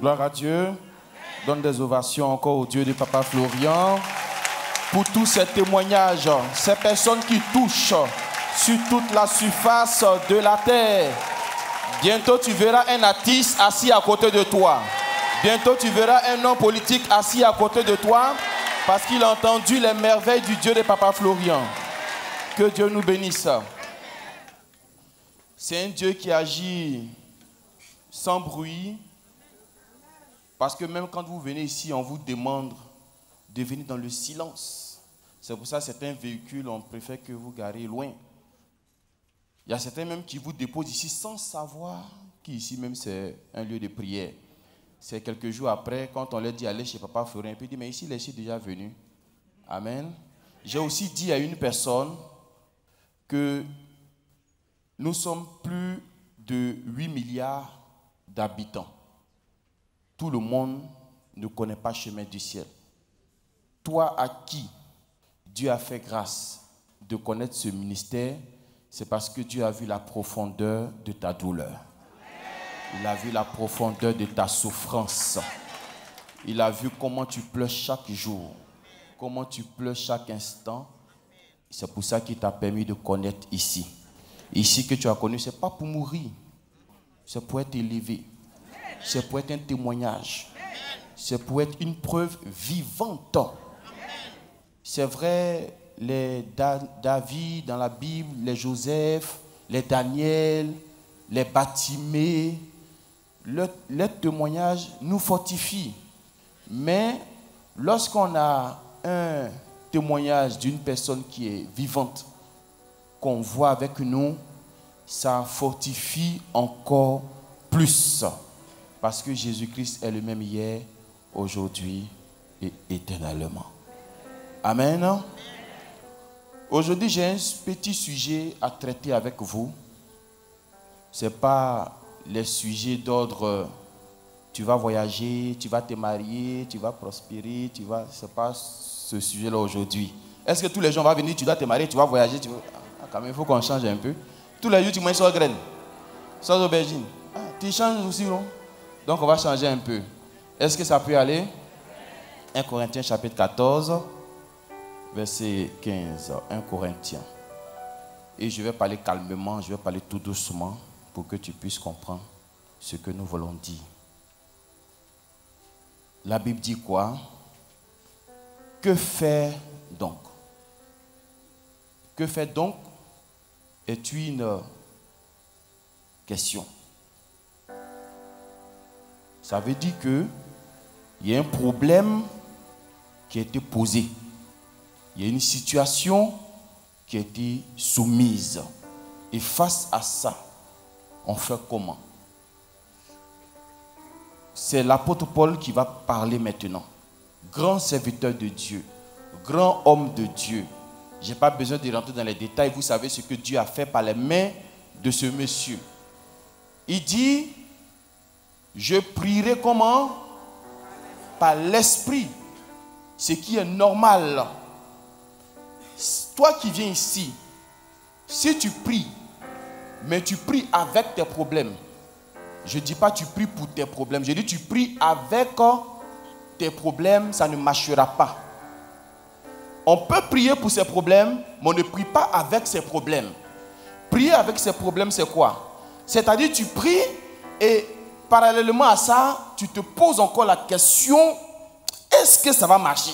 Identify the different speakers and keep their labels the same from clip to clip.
Speaker 1: Gloire à Dieu. Donne des ovations encore au Dieu de Papa Florian pour tous ces témoignages, ces personnes qui touchent sur toute la surface de la terre. Bientôt tu verras un artiste assis à côté de toi. Bientôt tu verras un homme politique assis à côté de toi parce qu'il a entendu les merveilles du Dieu de Papa Florian. Que Dieu nous bénisse. C'est un Dieu qui agit sans bruit. Parce que même quand vous venez ici, on vous demande de venir dans le silence. C'est pour ça que certains véhicules, on préfère que vous garez loin. Il y a certains même qui vous déposent ici sans savoir qu'ici même c'est un lieu de prière. C'est quelques jours après, quand on leur dit aller chez Papa Florian, puis il dit, mais ici, les gens sont déjà venus. Amen. J'ai aussi dit à une personne que nous sommes plus de 8 milliards d'habitants. Tout le monde ne connaît pas le chemin du ciel. Toi à qui Dieu a fait grâce de connaître ce ministère, c'est parce que Dieu a vu la profondeur de ta douleur. Il a vu la profondeur de ta souffrance. Il a vu comment tu pleures chaque jour, comment tu pleures chaque instant. C'est pour ça qu'il t'a permis de connaître ici. Ici que tu as connu, ce n'est pas pour mourir, c'est pour être élevé. C'est pour être un témoignage. C'est pour être une preuve vivante. C'est vrai, les David dans la Bible, les Joseph, les Daniel, les Batimée, les témoignages nous fortifient. Mais lorsqu'on a un témoignage d'une personne qui est vivante, qu'on voit avec nous, ça fortifie encore plus. Parce que Jésus-Christ est le même hier, aujourd'hui et éternellement. Amen. Aujourd'hui, j'ai un petit sujet à traiter avec vous. Ce n'est pas les sujets d'ordre tu vas voyager, tu vas te marier, tu vas prospérer, ce n'est pas ce sujet-là aujourd'hui. Est-ce que tous les gens vont venir, tu dois te marier, tu vas voyager, quand même, il faut qu'on change un peu. Tous les jours, tu manges sans graines, sans aubergine. Tu changes aussi, non? Donc, on va changer un peu. Est-ce que ça peut aller? 1 Corinthiens chapitre 14, verset 15. 1 Corinthiens. Et je vais parler calmement, je vais parler tout doucement pour que tu puisses comprendre ce que nous voulons dire. La Bible dit quoi? Que faire donc? Que faire donc est une question. Ça veut dire qu'il y a un problème qui a été posé. Il y a une situation qui a été soumise. Et face à ça, on fait comment? C'est l'apôtre Paul qui va parler maintenant. Grand serviteur de Dieu, grand homme de Dieu. Je n'ai pas besoin de rentrer dans les détails. Vous savez ce que Dieu a fait par les mains de ce monsieur. Il dit... Je prierai comment? Par l'esprit. Ce qui est normal. Toi qui viens ici, si tu pries, mais tu pries avec tes problèmes. Je ne dis pas tu pries pour tes problèmes. Je dis tu pries avec tes problèmes, ça ne marchera pas. On peut prier pour ses problèmes, mais on ne prie pas avec ses problèmes. Prier avec ses problèmes, c'est quoi? C'est-à-dire tu pries et parallèlement à ça, tu te poses encore la question, est-ce que ça va marcher?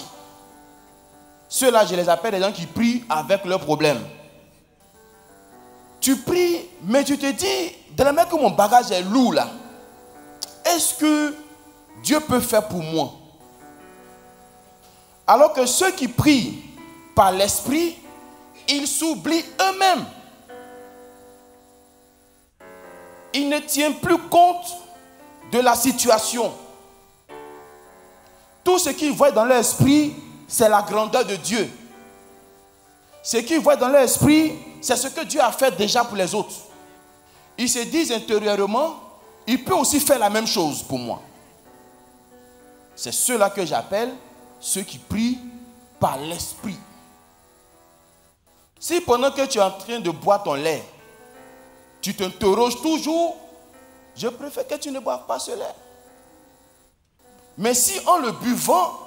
Speaker 1: Ceux-là, je les appelle les gens qui prient avec leurs problèmes. Tu pries, mais tu te dis, dans la mesure que mon bagage est lourd là, est-ce que Dieu peut faire pour moi? Alors que ceux qui prient par l'esprit, ils s'oublient eux-mêmes. Ils ne tiennent plus compte de la situation. Tout ce qu'ils voient dans leur esprit, c'est la grandeur de Dieu. Ce qu'ils voient dans leur esprit, c'est ce que Dieu a fait déjà pour les autres. Ils se disent intérieurement, il peut aussi faire la même chose pour moi. C'est ceux-là que j'appelle ceux qui prient par l'esprit. Si pendant que tu es en train de boire ton lait, tu t'interroges toujours, je préfère que tu ne boives pas ce lait. Mais si en le buvant,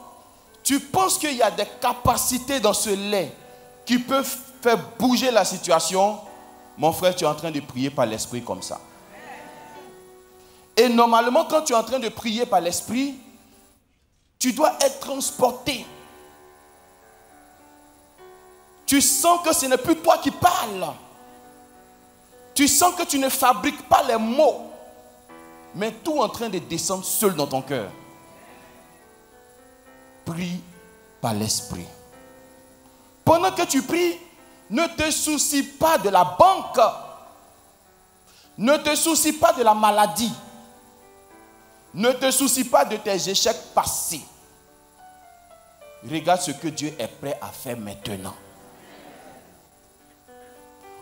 Speaker 1: tu penses qu'il y a des capacités dans ce lait qui peuvent faire bouger la situation, mon frère, tu es en train de prier par l'esprit comme ça. Et normalement, quand tu es en train de prier par l'esprit, tu dois être transporté. Tu sens que ce n'est plus toi qui parles. Tu sens que tu ne fabriques pas les mots, mais tout en train de descendre seul dans ton cœur. Prie par l'esprit. Pendant que tu pries, ne te soucie pas de la banque. Ne te soucie pas de la maladie. Ne te soucie pas de tes échecs passés. Regarde ce que Dieu est prêt à faire maintenant.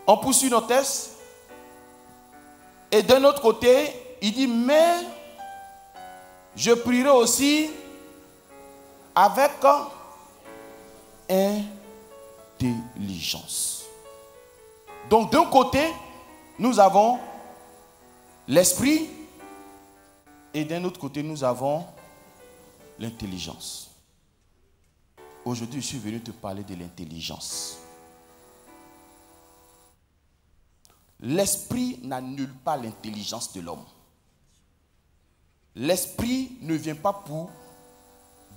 Speaker 1: On poursuit nos tests. Et d'un autre côté, il dit, mais je prierai aussi avec intelligence. Donc d'un côté, nous avons l'esprit et d'un autre côté, nous avons l'intelligence. Aujourd'hui, je suis venu te parler de l'intelligence. L'esprit n'annule pas l'intelligence de l'homme. L'esprit ne vient pas pour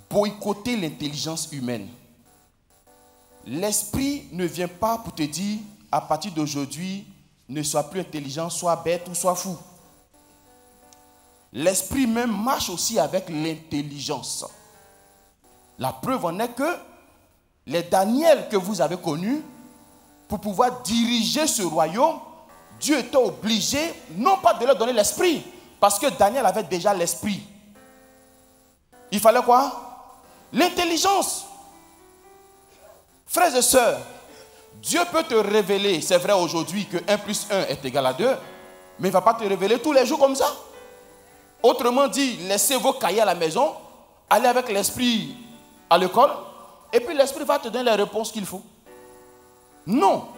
Speaker 1: boycotter l'intelligence humaine. L'esprit ne vient pas pour te dire, à partir d'aujourd'hui, ne sois plus intelligent, sois bête ou sois fou. L'esprit même marche aussi avec l'intelligence. La preuve en est que les Daniel que vous avez connus, pour pouvoir diriger ce royaume, Dieu était obligé, non pas de leur donner l'esprit, parce que Daniel avait déjà l'esprit. Il fallait quoi? L'intelligence. Frères et sœurs, Dieu peut te révéler, c'est vrai aujourd'hui que 1 plus 1 est égal à 2, mais il ne va pas te révéler tous les jours comme ça. Autrement dit, laissez vos cahiers à la maison, allez avec l'esprit à l'école, et puis l'esprit va te donner les réponses qu'il faut. Non.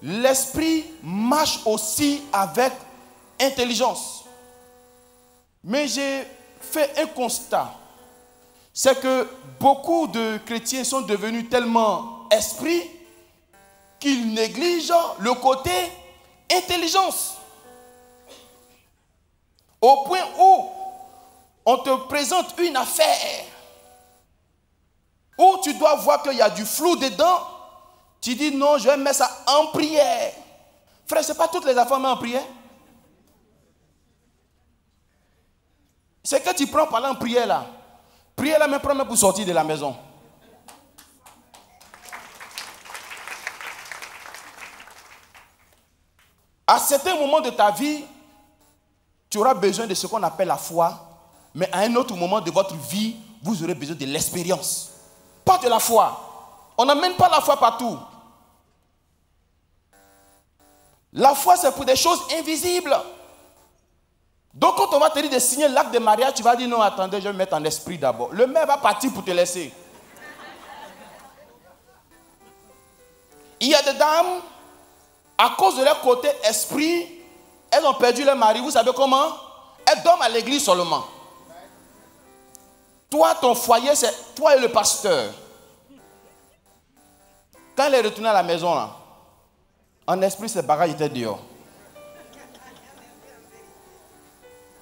Speaker 1: L'esprit marche aussi avec intelligence. Mais j'ai fait un constat. C'est que beaucoup de chrétiens sont devenus tellement esprits qu'ils négligent le côté intelligence. Au point où on te présente une affaire où tu dois voir qu'il y a du flou dedans. Tu dis non, je vais mettre ça en prière. Frère, ce n'est pas toutes les affaires mais en prière. C'est que tu prends pendant en prière là. Prière là, mais prends pour sortir de la maison. À certains moments de ta vie, tu auras besoin de ce qu'on appelle la foi. Mais à un autre moment de votre vie, vous aurez besoin de l'expérience. Pas de la foi. On n'amène pas la foi partout. La foi, c'est pour des choses invisibles. Donc, quand on va te dire de signer l'acte de mariage, tu vas dire non, attendez, je vais me mettre en esprit d'abord. Le maire va partir pour te laisser. Il y a des dames, à cause de leur côté esprit, elles ont perdu leur mari. Vous savez comment? Elles dorment à l'église seulement. Toi, ton foyer, c'est toi et le pasteur. Quand elle est retournée à la maison, là, en esprit, ses bagages étaient dehors.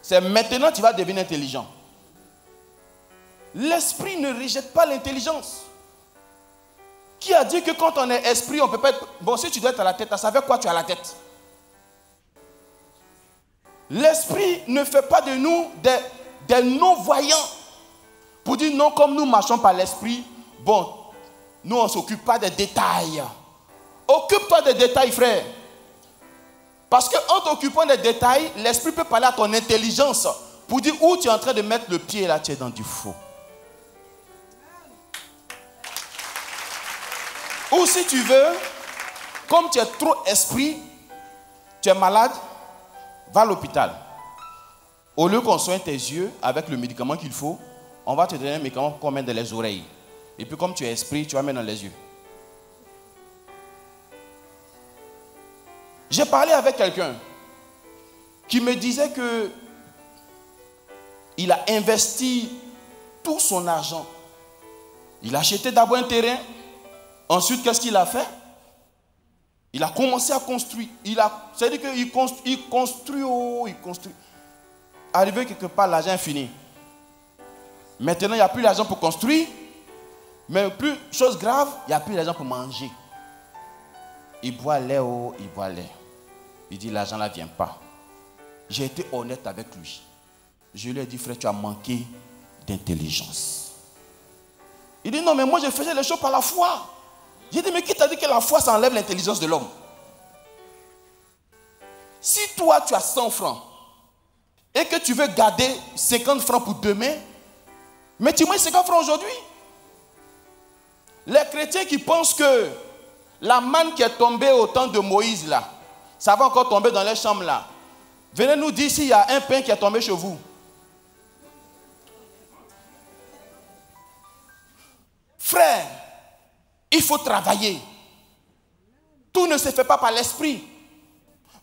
Speaker 1: C'est maintenant que tu vas devenir intelligent. L'esprit ne rejette pas l'intelligence. Qui a dit que quand on est esprit, on ne peut pas être... Bon, si tu dois être à la tête, ça veut quoi tu as à la tête? L'esprit ne fait pas de nous des non-voyants. Pour dire non, comme nous marchons par l'esprit, bon, nous on ne s'occupe pas des détails. Occupe-toi des détails, frère. Parce qu'en t'occupant des détails, l'esprit peut parler à ton intelligence pour dire où tu es en train de mettre le pied, là tu es dans du faux. Ou si tu veux, comme tu es trop esprit, tu es malade, va à l'hôpital. Au lieu qu'on soigne tes yeux avec le médicament qu'il faut, on va te donner un médicament qu'on met dans les oreilles. Et puis comme tu es esprit, tu vas mettre dans les yeux. J'ai parlé avec quelqu'un qui me disait que il a investi tout son argent. Il a acheté d'abord un terrain. Ensuite, qu'est-ce qu'il a fait? Il a commencé à construire. C'est-à-dire qu'il construit. Arrivé quelque part, l'argent est fini. Maintenant, il n'y a plus l'argent pour construire. Mais plus, chose grave, il n'y a plus l'argent pour manger. Il boit lait, il boit lait. Il dit, l'argent là ne vient pas. J'ai été honnête avec lui. Je lui ai dit, frère, tu as manqué d'intelligence. Il dit, non, mais moi je faisais les choses par la foi. J'ai dit, mais qui t'a dit que la foi, ça enlève l'intelligence de l'homme? Si toi, tu as 100 francs et que tu veux garder 50 francs pour demain, mais tu manges 50 francs aujourd'hui. Les chrétiens qui pensent que la manne qui est tombée au temps de Moïse, là, ça va encore tomber dans les chambres, là. Venez nous dire s'il y a un pain qui est tombé chez vous. Frère, il faut travailler. Tout ne se fait pas par l'esprit.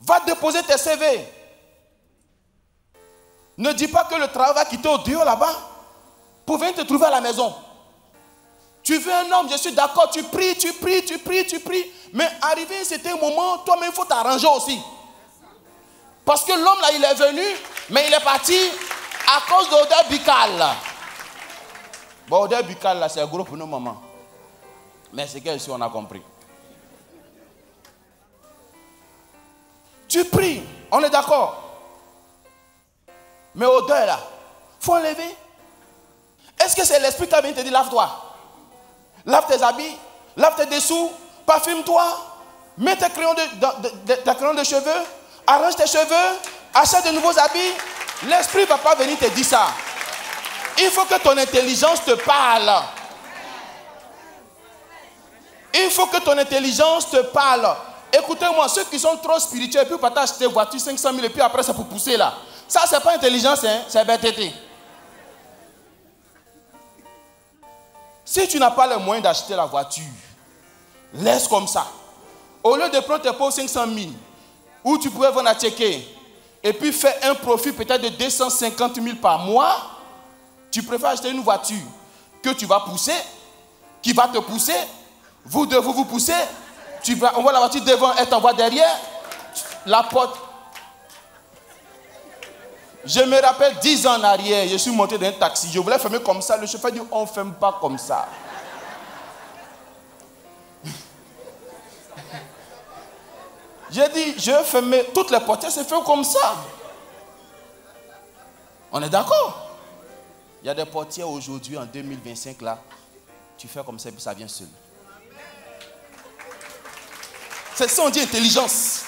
Speaker 1: Va déposer tes CV. Ne dis pas que le travail va quitter au dehors là-bas pour venir te trouver à la maison. Tu veux un homme, je suis d'accord, tu pries. Mais arrivé, c'était un moment, toi-même, il faut t'arranger aussi. Parce que l'homme là, il est venu, mais il est parti à cause de l'odeur buccale. Bon, l'odeur buccale là, c'est gros pour nos mamans. Mais c'est qu'ici, on a compris. Tu pries, on est d'accord. Mais odeur là, il faut enlever. Est-ce que c'est l'esprit qui a bien te dit lave-toi? Lave tes habits, lave tes dessous, parfume-toi, mets tes crayons de cheveux, arrange tes cheveux, achète de nouveaux habits. L'esprit ne va pas venir te dire ça. Il faut que ton intelligence te parle. Il faut que ton intelligence te parle. Écoutez-moi, ceux qui sont trop spirituels, puis pas t'acheter une voiture 500 000 et puis après c'est pour pousser là. Ça, c'est pas intelligence, hein, c'est bêteté. Si tu n'as pas les moyens d'acheter la voiture, laisse comme ça. Au lieu de prendre tes pauvres 500 000, où tu pourrais vendre à checker, et puis faire un profit peut-être de 250 000 par mois, tu préfères acheter une voiture que tu vas pousser, qui va te pousser, vous deux vous poussez, on voit la voiture devant, elle t'envoie derrière, la porte. Je me rappelle 10 ans en arrière, je suis monté dans un taxi, je voulais fermer comme ça, le chauffeur dit on ne ferme pas comme ça. J'ai dit, je vais fermer toutes les portières, c'est fait comme ça. On est d'accord? Il y a des portières aujourd'hui, en 2025, là, tu fais comme ça et puis ça vient seul. C'est ça, on dit intelligence.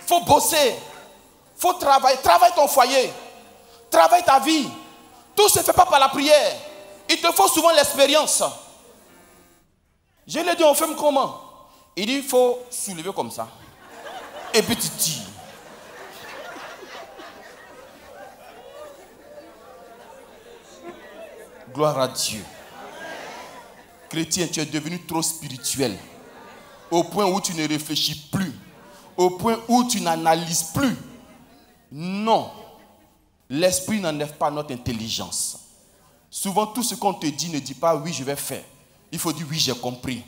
Speaker 1: Il faut bosser. Il faut travailler. Travaille ton foyer. Travaille ta vie. Tout ne se fait pas par la prière. Il te faut souvent l'expérience. Je lui ai dit, on fait comment? Il dit, il faut soulever comme ça. Et puis tu tires. Gloire à Dieu. Chrétien, tu es devenu trop spirituel. Au point où tu ne réfléchis plus. Au point où tu n'analyses plus. Non. L'esprit n'enlève pas notre intelligence. Souvent, tout ce qu'on te dit, ne dit pas oui, je vais faire. Il faut dire oui, j'ai compris.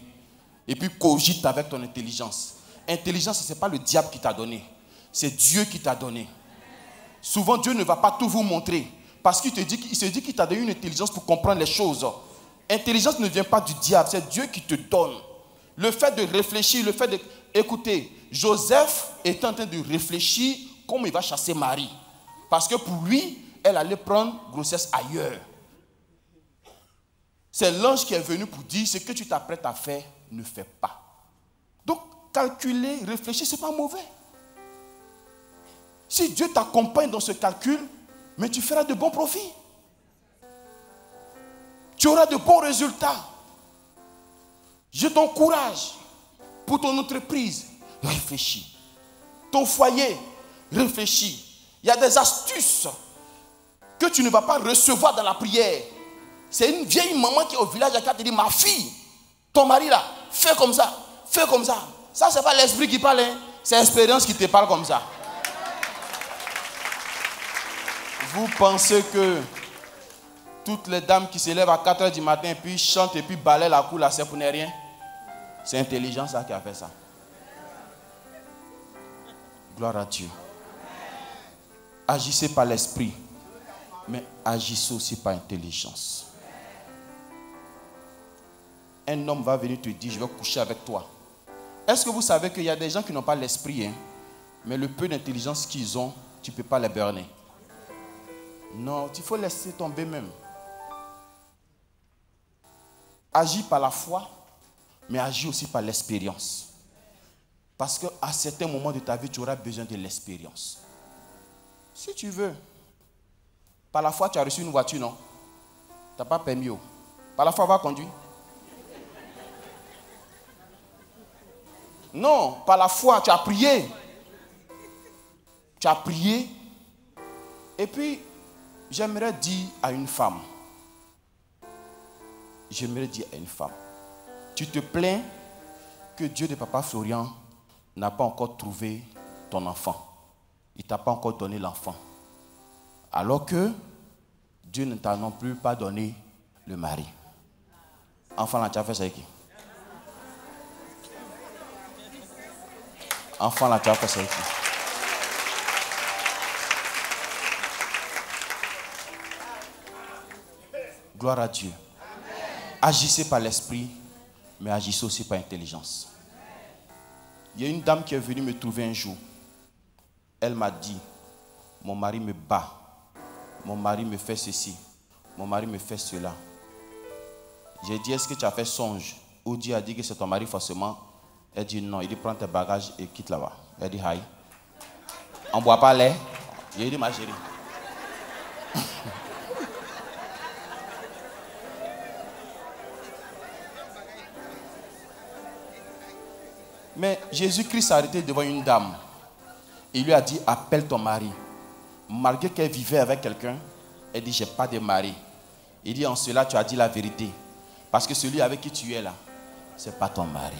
Speaker 1: Et puis cogite avec ton intelligence. Intelligence, ce n'est pas le diable qui t'a donné. C'est Dieu qui t'a donné. Souvent, Dieu ne va pas tout vous montrer. Parce qu'il se dit qu'il t'a donné une intelligence pour comprendre les choses. Intelligence ne vient pas du diable, c'est Dieu qui te donne. Le fait de réfléchir, le fait de... Écoutez, Joseph est en train de réfléchir comment il va chasser Marie. Parce que pour lui, elle allait prendre grossesse ailleurs. C'est l'ange qui est venu pour dire, ce que tu t'apprêtes à faire, ne fais pas. Donc, calculer, réfléchir, ce n'est pas mauvais. Si Dieu t'accompagne dans ce calcul, mais tu feras de bons profits. Tu auras de bons résultats. Je t'encourage pour ton entreprise. Réfléchis. Ton foyer, réfléchis. Il y a des astuces que tu ne vas pas recevoir dans la prière. C'est une vieille maman qui est au village qui te dit, ma fille, ton mari là, fais comme ça, fais comme ça. Ça, ce n'est pas l'esprit qui parle, hein. C'est l'expérience qui te parle comme ça. Vous pensez que Toutes les dames qui se lèvent à 4 h du matin et puis chantent et puis balayent la cour, là, c'est pour ne rien. C'est intelligent ça qui a fait ça. Gloire à Dieu. Agissez par l'esprit, mais agissez aussi par intelligence. Un homme va venir te dire, je vais coucher avec toi. Est-ce que vous savez qu'il y a des gens qui n'ont pas l'esprit, hein, mais le peu d'intelligence qu'ils ont, tu ne peux pas les berner. Non, il faut laisser tomber même. Agis par la foi, mais agis aussi par l'expérience. Parce qu'à certains moments de ta vie, tu auras besoin de l'expérience. Si tu veux. Par la foi, tu as reçu une voiture, non? Tu n'as pas permis. Par la foi, on va conduire. Non, par la foi, tu as prié. Tu as prié. Et puis, j'aimerais dire à une femme. Tu te plains que Dieu de Papa Florian n'a pas encore trouvé ton enfant. Il ne t'a pas encore donné l'enfant. Alors que Dieu ne t'a non plus pas donné le mari. Enfant là, tu as fait ça avec qui? Enfant là, tu as fait ça avec qui? Gloire à Dieu. Agissez par l'esprit, mais agissez aussi par l'intelligence. Il y a une dame qui est venue me trouver un jour. Elle m'a dit, mon mari me bat, mon mari me fait ceci, mon mari me fait cela. J'ai dit, est-ce que tu as fait songe? Ou Dieu a dit que c'est ton mari forcément? Elle dit non, il dit prends tes bagages et quitte là-bas. Elle dit aïe. On ne boit pas lait? J'ai dit ma chérie. Mais Jésus-Christ s'est arrêté devant une dame. Il lui a dit, appelle ton mari. Malgré qu'elle vivait avec quelqu'un, elle dit, j'ai pas de mari. Il dit, en cela, tu as dit la vérité. Parce que celui avec qui tu es là, ce n'est pas ton mari.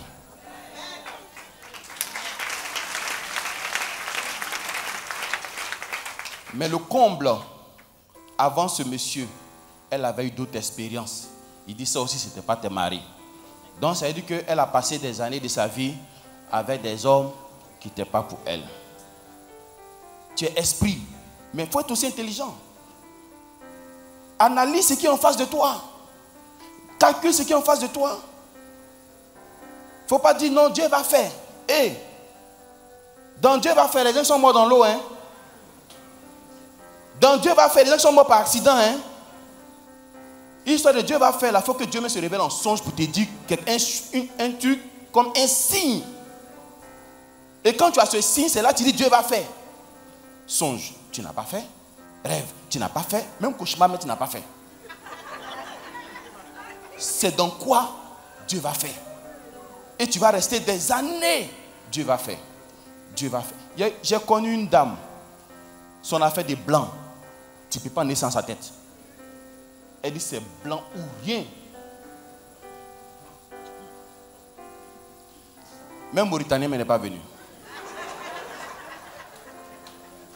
Speaker 1: Mais le comble, avant ce monsieur, elle avait eu d'autres expériences. Il dit, ça aussi, ce n'était pas ton mari. Donc, ça veut dire qu'elle a passé des années de sa vie avec des hommes qui n'étaient pas pour elle. Tu es esprit, mais il faut être aussi intelligent. Analyse ce qui est en face de toi. Calcule ce qui est en face de toi. Il ne faut pas dire non, Dieu va faire. Donc Dieu va faire, les gens sont morts dans l'eau. Hein? Donc Dieu va faire, les gens sont morts par accident. Hein? L'histoire de Dieu va faire, il faut que Dieu me se révèle en songe pour te dire un truc comme un signe. Et quand tu as ce signe, c'est là que tu dis Dieu va faire. Songe, tu n'as pas fait. Rêve, tu n'as pas fait. Même cauchemar, mais tu n'as pas fait. C'est dans quoi Dieu va faire. Et tu vas rester des années. Dieu va faire. Dieu va faire. J'ai connu une dame. Son affaire de blanc. Tu ne peux pas naître sans sa tête. Elle dit c'est blanc ou rien. Même Mauritanien n'est pas venu.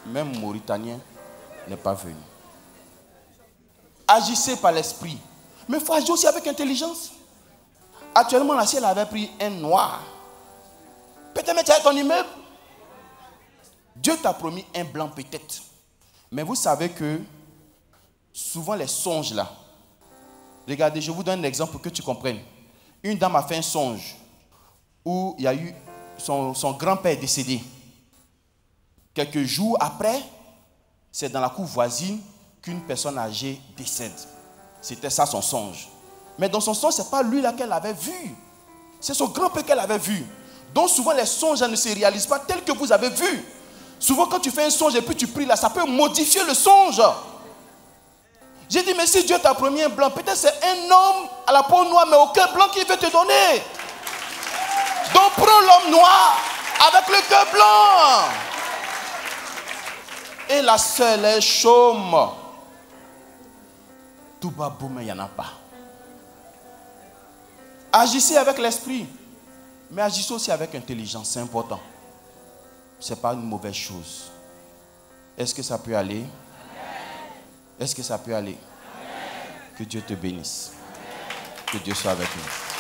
Speaker 1: Même Mauritanien n'est pas venu. Agissez par l'esprit. Mais il faut agir aussi avec intelligence. Actuellement, la ciel avait pris un noir. Peut-être que tu as ton immeuble. Dieu t'a promis un blanc peut-être. Mais vous savez que souvent les songes là. Regardez, je vous donne un exemple pour que tu comprennes. Une dame a fait un songe où il y a eu son grand-père décédé. Quelques jours après, c'est dans la cour voisine qu'une personne âgée décède. C'était ça son songe. Mais dans son songe, ce n'est pas lui là qu'elle avait vu. C'est son grand-père qu'elle avait vu. Donc souvent les songes ne se réalisent pas tels que vous avez vu. Souvent quand tu fais un songe et puis tu pries là, ça peut modifier le songe. J'ai dit, mais si Dieu t'a promis un blanc, peut-être c'est un homme à la peau noire, mais aucun blanc qu'il veut te donner. Donc prends l'homme noir avec le cœur blanc. Et la seule est chaume. Tout bas boum, il n'y en a pas. Agissez avec l'esprit, mais agissez aussi avec intelligence, c'est important. Ce n'est pas une mauvaise chose. Est-ce que ça peut aller? Est-ce que ça peut aller? Que Dieu te bénisse. Que Dieu soit avec nous.